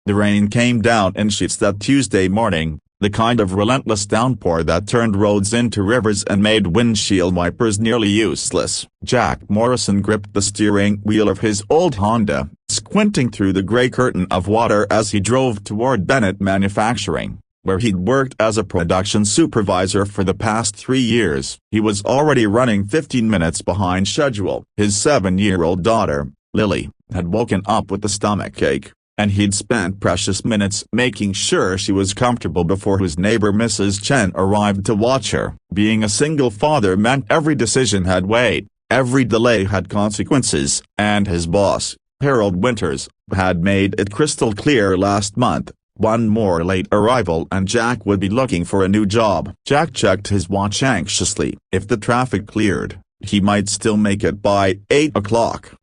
The rain came down in sheets that Tuesday morning, the kind of relentless downpour that turned roads into rivers and made windshield wipers nearly useless. Jack Morrison gripped the steering wheel of his old Honda, squinting through the grey curtain of water as he drove toward Bennett Manufacturing, where he'd worked as a production supervisor for the past 3 years. He was already running 15 minutes behind schedule. His 7-year-old daughter, Lily, had woken up with a stomachache, and he'd spent precious minutes making sure she was comfortable before his neighbor Mrs. Chen arrived to watch her. Being a single father meant every decision had weight, every delay had consequences, and his boss, Harold Winters, had made it crystal clear last month. One more late arrival and Jack would be looking for a new job. Jack checked his watch anxiously. If the traffic cleared, he might still make it by 8 o'clock.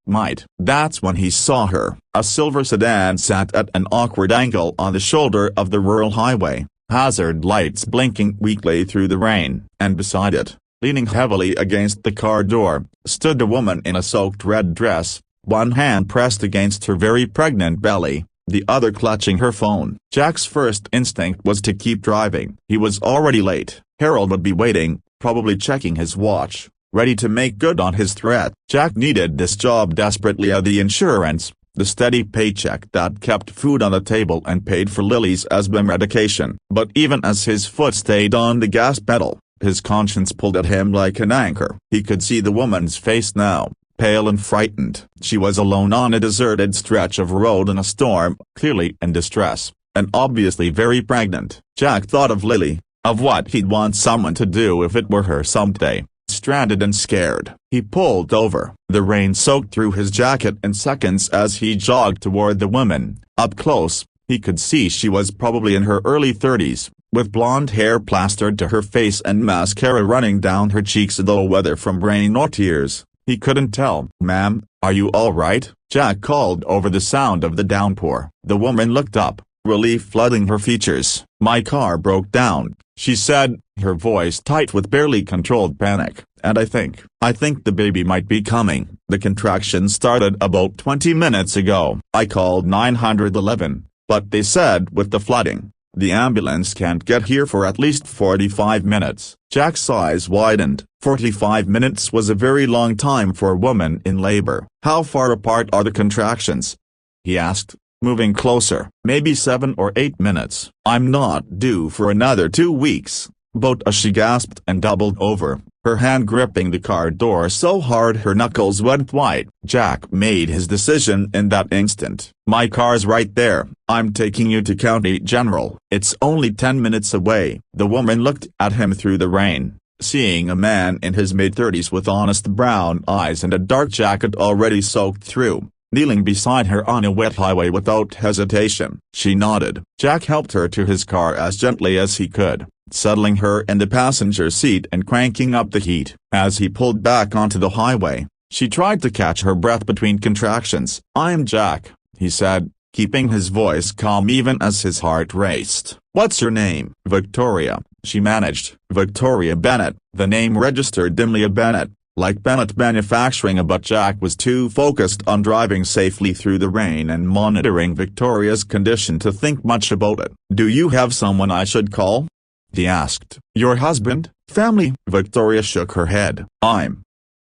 That's when he saw her. A silver sedan sat at an awkward angle on the shoulder of the rural highway, hazard lights blinking weakly through the rain. And beside it, leaning heavily against the car door, stood a woman in a soaked red dress, one hand pressed against her very pregnant belly, the other clutching her phone. Jack's first instinct was to keep driving. He was already late. Harold would be waiting, probably checking his watch, ready to make good on his threat. Jack needed this job desperately. The insurance, the steady paycheck that kept food on the table and paid for Lily's asthma medication. But even as his foot stayed on the gas pedal, his conscience pulled at him like an anchor. He could see the woman's face now, pale and frightened. She was alone on a deserted stretch of road in a storm, clearly in distress, and obviously very pregnant. Jack thought of Lily, of what he'd want someone to do if it were her someday. Stranded and scared, he pulled over. The rain soaked through his jacket in seconds as he jogged toward the woman. Up close, he could see she was probably in her early 30s, with blonde hair plastered to her face and mascara running down her cheeks, though whether from rain or tears, he couldn't tell. "Ma'am, are you all right?" Jack called over the sound of the downpour. The woman looked up, relief flooding her features. "My car broke down," she said, her voice tight with barely controlled panic, "and I think the baby might be coming." "The contraction started about 20 minutes ago. I called 911, but they said with the flooding, the ambulance can't get here for at least 45 minutes. Jack's eyes widened. 45 minutes was a very long time for a woman in labor. "How far apart are the contractions?" he asked, moving closer. "Maybe 7 or 8 minutes. I'm not due for another 2 weeks." But as she gasped and doubled over, her hand gripping the car door so hard her knuckles went white. Jack made his decision in that instant. "My car's right there. I'm taking you to County General. It's only 10 minutes away." The woman looked at him through the rain, seeing a man in his mid-30s with honest brown eyes and a dark jacket already soaked through, kneeling beside her on a wet highway without hesitation. She nodded. Jack helped her to his car as gently as he could, settling her in the passenger seat and cranking up the heat. As he pulled back onto the highway, she tried to catch her breath between contractions. "I'm Jack," he said, keeping his voice calm even as his heart raced. "What's your name?" "Victoria," she managed. "Victoria Bennett." The name registered dimly. A Bennett, like Bennett Manufacturing, but Jack was too focused on driving safely through the rain and monitoring Victoria's condition to think much about it. "Do you have someone I should call?" he asked. "Your husband, family?" Victoria shook her head.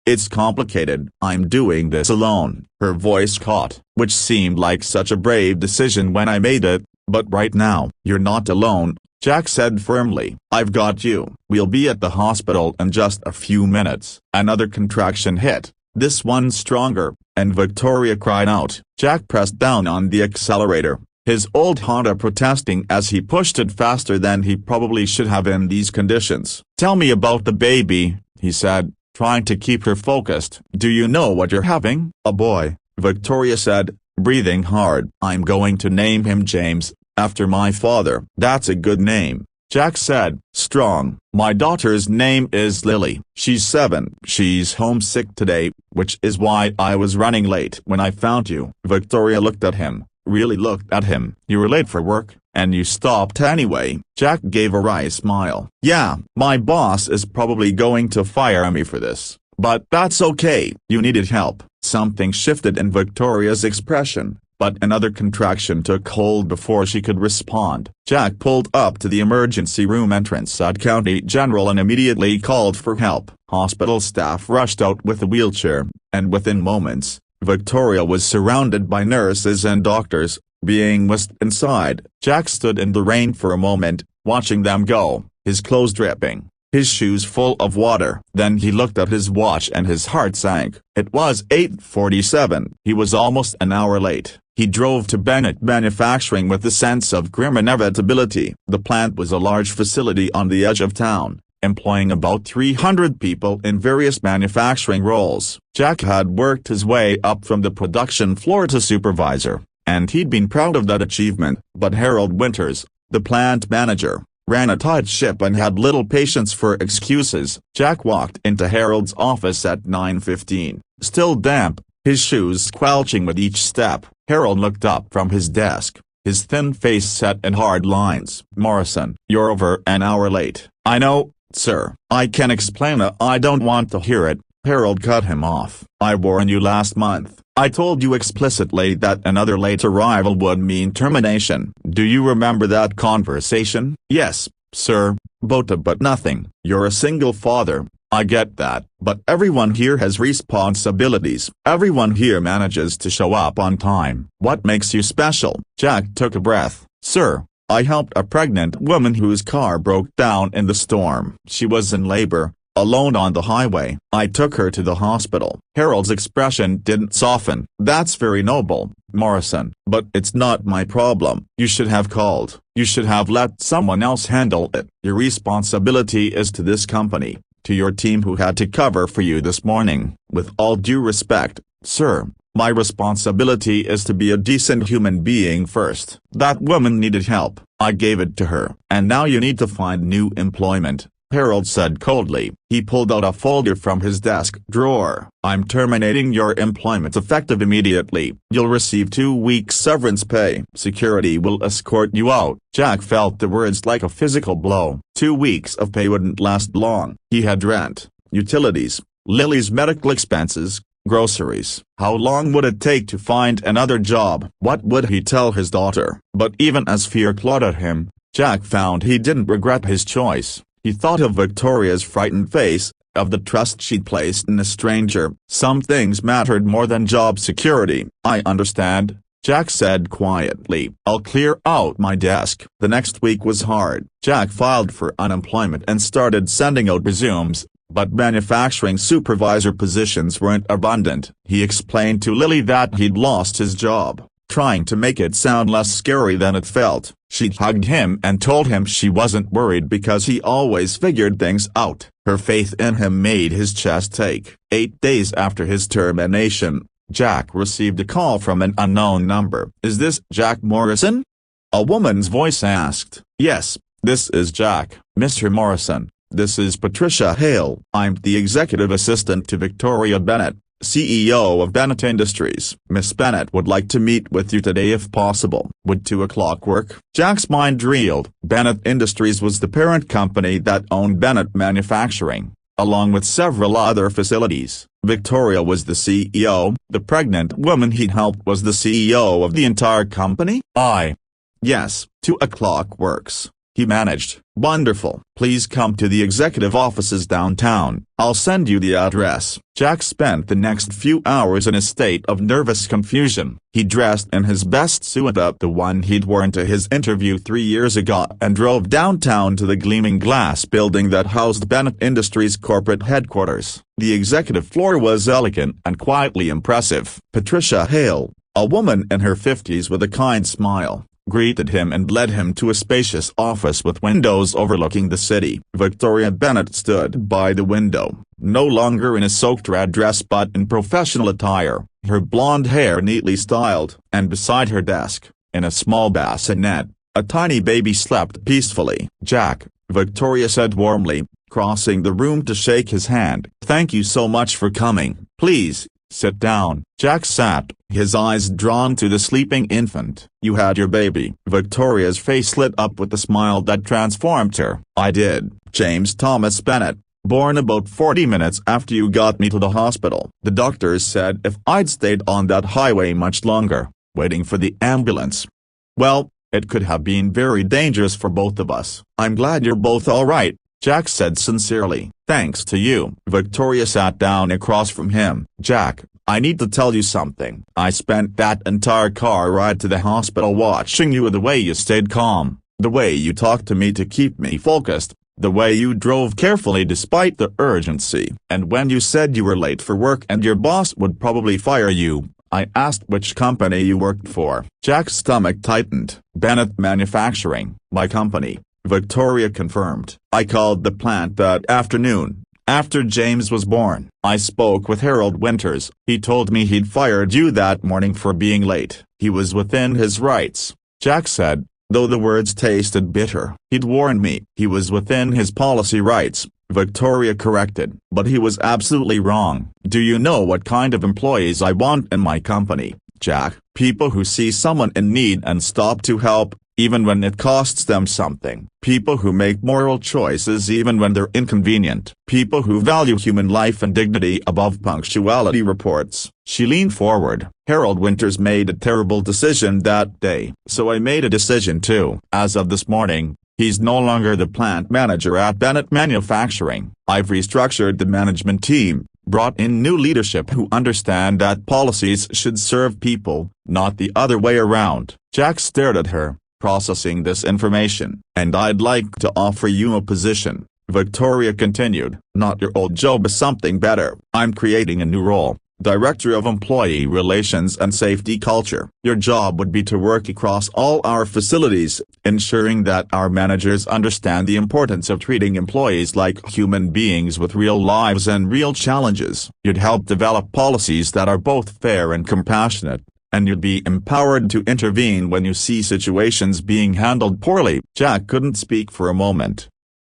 It's complicated. I'm doing this alone." Her voice caught, which seemed like such a brave decision when I made it, "but right now, you're not alone," Jack said firmly. "I've got you." "We'll be at the hospital in just a few minutes." Another contraction hit, this one stronger, and Victoria cried out. Jack pressed down on the accelerator, his old Honda protesting as he pushed it faster than he probably should have in these conditions. "Tell me about the baby," he said, trying to keep her focused. "Do you know what you're having?" "A boy," Victoria said, breathing hard. "I'm going to name him James, after my father." "That's a good name," Jack said, strong. "My daughter's name is Lily. She's 7. She's homesick today, which is why I was running late when I found you." Victoria looked at him, really looked at him. "You were late for work, and you stopped anyway." Jack gave a wry smile. "Yeah, my boss is probably going to fire me for this, but that's okay." "You needed help." Something shifted in Victoria's expression, but another contraction took hold before she could respond. Jack pulled up to the emergency room entrance at County General and immediately called for help. Hospital staff rushed out with a wheelchair, and within moments, Victoria was surrounded by nurses and doctors, being whisked inside. Jack stood in the rain for a moment, watching them go, his clothes dripping, his shoes full of water. Then he looked at his watch and his heart sank. It was 8:47. He was almost an hour late. He drove to Bennett Manufacturing with a sense of grim inevitability. The plant was a large facility on the edge of town, employing about 300 people in various manufacturing roles. Jack had worked his way up from the production floor to supervisor, and he'd been proud of that achievement. But Harold Winters, the plant manager, ran a tight ship and had little patience for excuses. Jack walked into Harold's office at 9:15, still damp, his shoes squelching with each step. Harold looked up from his desk, his thin face set in hard lines. "Morrison, you're over an hour late." "I know, sir." "I can explain it." "I don't want to hear it," Harold cut him off. "I warned you last month. I told you explicitly that another late arrival would mean termination. Do you remember that conversation?" "Yes, sir, but nothing." "You're a single father, I get that, but everyone here has responsibilities. Everyone here manages to show up on time. What makes you special?" Jack took a breath. "Sir, I helped a pregnant woman whose car broke down in the storm. She was in labor, alone on the highway. I took her to the hospital." Harold's expression didn't soften. "That's very noble, Morrison, but it's not my problem. You should have called. You should have let someone else handle it. Your responsibility is to this company, to your team who had to cover for you this morning. With all due respect, sir, my responsibility is to be a decent human being first. That woman needed help. I gave it to her. And now you need to find new employment," Harold said coldly. He pulled out a folder from his desk drawer. "I'm terminating your employment effective immediately. You'll receive 2 weeks severance pay. Security will escort you out." Jack felt the words like a physical blow. 2 weeks of pay wouldn't last long. He had rent, utilities, Lily's medical expenses, groceries. How long would it take to find another job? What would he tell his daughter? But even as fear clawed at him, Jack found he didn't regret his choice. He thought of Victoria's frightened face, of the trust she'd placed in a stranger. Some things mattered more than job security. "I understand," Jack said quietly. "I'll clear out my desk." The next week was hard. Jack filed for unemployment and started sending out resumes, but manufacturing supervisor positions weren't abundant. He explained to Lily that he'd lost his job, trying to make it sound less scary than it felt. She hugged him and told him she wasn't worried because he always figured things out. Her faith in him made his chest ache. 8 days after his termination, Jack received a call from an unknown number. "Is this Jack Morrison?" a woman's voice asked. "Yes, this is Jack." "Mr. Morrison, this is Patricia Hale. I'm the executive assistant to Victoria Bennett, CEO of Bennett Industries. Miss Bennett would like to meet with you today if possible. Would 2 o'clock work?" Jack's mind reeled. Bennett Industries was the parent company that owned Bennett Manufacturing, along with several other facilities. Victoria was the CEO. The pregnant woman he'd helped was the CEO of the entire company? Yes, 2 o'clock works," he managed. "Wonderful. Please come to the executive offices downtown. I'll send you the address." Jack spent the next few hours in a state of nervous confusion. He dressed in his best suit, the one he'd worn to his interview 3 years ago, and drove downtown to the gleaming glass building that housed Bennett Industries' corporate headquarters. The executive floor was elegant and quietly impressive. Patricia Hale, a woman in her 50s with a kind smile, greeted him and led him to a spacious office with windows overlooking the city. Victoria Bennett stood by the window, no longer in a soaked red dress but in professional attire, her blonde hair neatly styled, and beside her desk, in a small bassinet, a tiny baby slept peacefully. "Jack," Victoria said warmly, crossing the room to shake his hand. "Thank you so much for coming. Please, sit down." Jack sat, his eyes drawn to the sleeping infant. "You had your baby?" Victoria's face lit up with a smile that transformed her. "I did. James Thomas Bennett, born about 40 minutes after you got me to the hospital. The doctors said if I'd stayed on that highway much longer, waiting for the ambulance. Well, it could have been very dangerous for both of us. I'm glad you're both all right, Jack said sincerely. Thanks to you. Victoria sat down across from him. Jack, I need to tell you something. I spent that entire car ride to the hospital watching you, the way you stayed calm, the way you talked to me to keep me focused, the way you drove carefully despite the urgency. And when you said you were late for work and your boss would probably fire you, I asked which company you worked for. Jack's stomach tightened. Bennett Manufacturing, my company, Victoria confirmed. I called the plant that afternoon, after James was born. I spoke with Harold Winters. He told me he'd fired you that morning for being late. He was within his rights, Jack said, though the words tasted bitter. He'd warned me. He was within his policy rights, Victoria corrected. But he was absolutely wrong. Do you know what kind of employees I want in my company, Jack? People who see someone in need and stop to help, even when it costs them something. People who make moral choices even when they're inconvenient. People who value human life and dignity above punctuality reports. She leaned forward. Harold Winters made a terrible decision that day. So I made a decision too. As of this morning, he's no longer the plant manager at Bennett Manufacturing. I've restructured the management team, brought in new leadership who understand that policies should serve people, not the other way around. Jack stared at her, processing this information. And I'd like to offer you a position, Victoria continued. Not your old job, but something better. I'm creating a new role, Director of Employee Relations and Safety Culture. Your job would be to work across all our facilities, ensuring that our managers understand the importance of treating employees like human beings with real lives and real challenges. You'd help develop policies that are both fair and compassionate, and you'd be empowered to intervene when you see situations being handled poorly. Jack couldn't speak for a moment.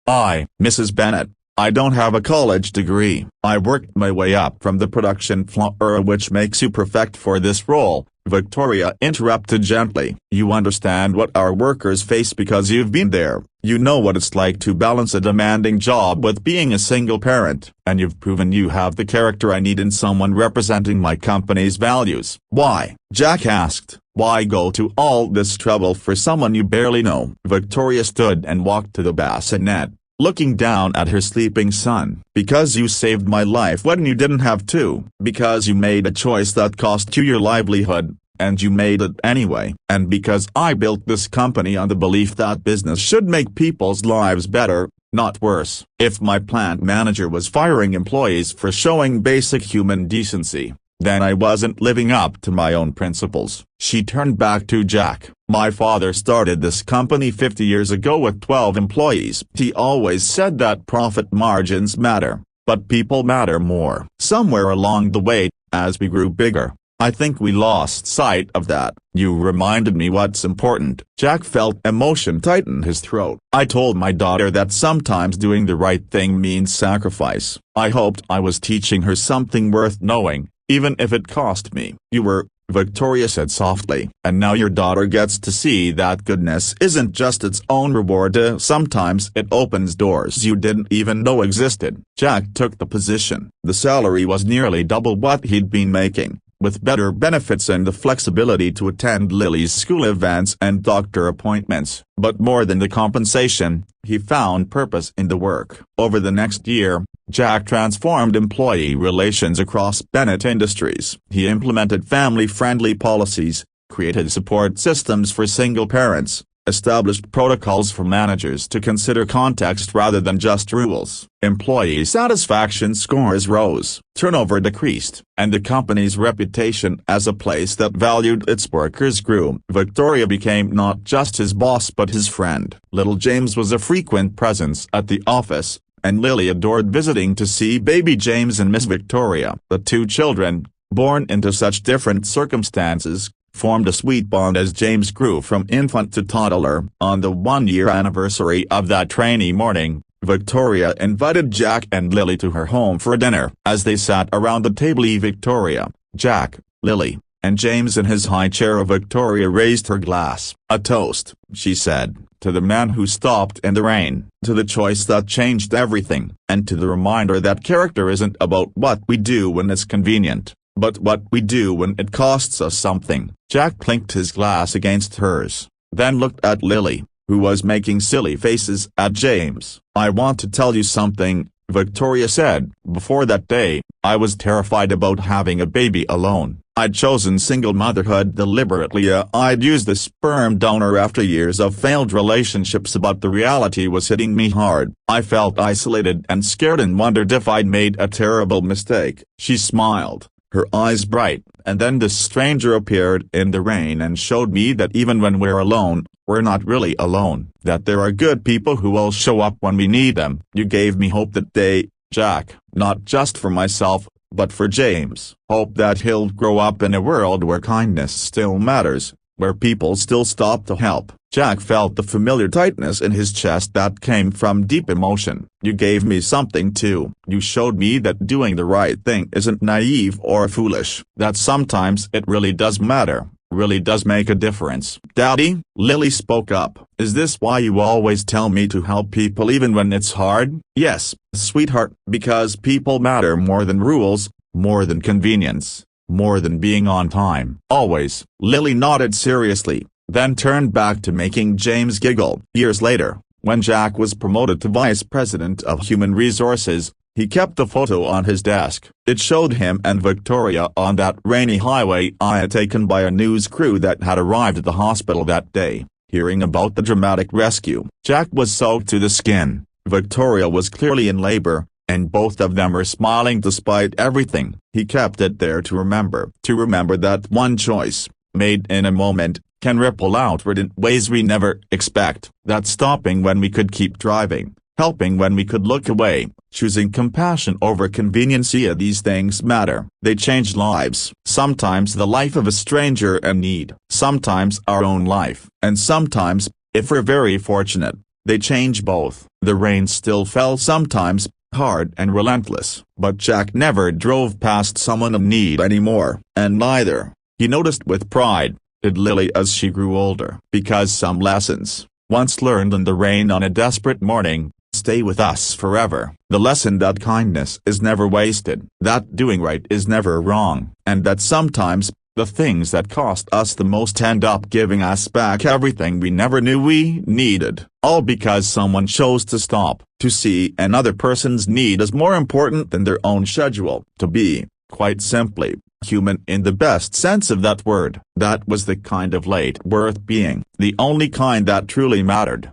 Mrs. Bennett, I don't have a college degree. I worked my way up from the production floor, which makes you perfect for this role, Victoria interrupted gently. You understand what our workers face because you've been there. You know what it's like to balance a demanding job with being a single parent, and you've proven you have the character I need in someone representing my company's values. Why? Jack asked. Why go to all this trouble for someone you barely know? Victoria stood and walked to the bassinet, looking down at her sleeping son. Because you saved my life when you didn't have to. Because you made a choice that cost you your livelihood, and you made it anyway. And because I built this company on the belief that business should make people's lives better, not worse. If my plant manager was firing employees for showing basic human decency, then I wasn't living up to my own principles. She turned back to Jack. My father started this company 50 years ago with 12 employees. He always said that profit margins matter, but people matter more. Somewhere along the way, as we grew bigger, I think we lost sight of that. You reminded me what's important. Jack felt emotion tighten his throat. I told my daughter that sometimes doing the right thing means sacrifice. I hoped I was teaching her something worth knowing, even if it cost me. You were, Victoria said softly. And now your daughter gets to see that goodness isn't just its own reward. Sometimes it opens doors you didn't even know existed. Jack took the position. The salary was nearly double what he'd been making, with better benefits and the flexibility to attend Lily's school events and doctor appointments. But more than the compensation, he found purpose in the work. Over the next year, Jack transformed employee relations across Bennett Industries. He implemented family-friendly policies, created support systems for single parents, established protocols for managers to consider context rather than just rules. Employee satisfaction scores rose, turnover decreased, and the company's reputation as a place that valued its workers grew. Victoria became not just his boss but his friend. Little James was a frequent presence at the office, and Lily adored visiting to see baby James and Miss Victoria. The two children, born into such different circumstances, formed a sweet bond as James grew from infant to toddler. On the one-year anniversary of that trainee morning, Victoria invited Jack and Lily to her home for dinner. As they sat around the table, Victoria, Jack, Lily, and James in his high chair, Victoria raised her glass. A toast, she said, to the man who stopped in the rain, to the choice that changed everything, and to the reminder that character isn't about what we do when it's convenient, but what we do when it costs us something. Jack clinked his glass against hers, then looked at Lily, who was making silly faces at James. "I want to tell you something," Victoria said. "Before that day, I was terrified about having a baby alone. I'd chosen single motherhood deliberately. I'd used the sperm donor after years of failed relationships, but the reality was hitting me hard. I felt isolated and scared and wondered if I'd made a terrible mistake." She smiled, her eyes bright, and then this stranger appeared in the rain and showed me that even when we're alone, we're not really alone. That there are good people who will show up when we need them. You gave me hope that day, Jack, not just for myself, but for James. Hope that he'll grow up in a world where kindness still matters, where people still stop to help. Jack felt the familiar tightness in his chest that came from deep emotion. "You gave me something too. You showed me that doing the right thing isn't naive or foolish. That sometimes it really does matter, really does make a difference." "Daddy," Lily spoke up, "is this why you always tell me to help people even when it's hard?" "Yes, sweetheart, because people matter more than rules, more than convenience, more than being on time." "Always." Lily nodded seriously, then turned back to making James giggle. Years later, when Jack was promoted to Vice President of Human Resources, he kept a photo on his desk. It showed him and Victoria on that rainy highway taken by a news crew that had arrived at the hospital that day, hearing about the dramatic rescue. Jack was soaked to the skin, Victoria was clearly in labor, and both of them were smiling despite everything. He kept it there to remember that one choice, made in a moment, can ripple outward in ways we never expect. That stopping when we could keep driving, helping when we could look away, choosing compassion over convenience. These things matter. They change lives. Sometimes the life of a stranger in need. Sometimes our own life. And sometimes, if we're very fortunate, they change both. The rain still fell sometimes, hard and relentless. But Jack never drove past someone in need anymore. And neither, he noticed with pride, did Lily as she grew older. Because some lessons, once learned in the rain on a desperate morning, stay with us forever. The lesson that kindness is never wasted, that doing right is never wrong, and that sometimes, the things that cost us the most end up giving us back everything we never knew we needed. All because someone chose to stop, to see another person's need as more important than their own schedule. To be, quite simply, human in the best sense of that word. That was the kind of late worth being, the only kind that truly mattered.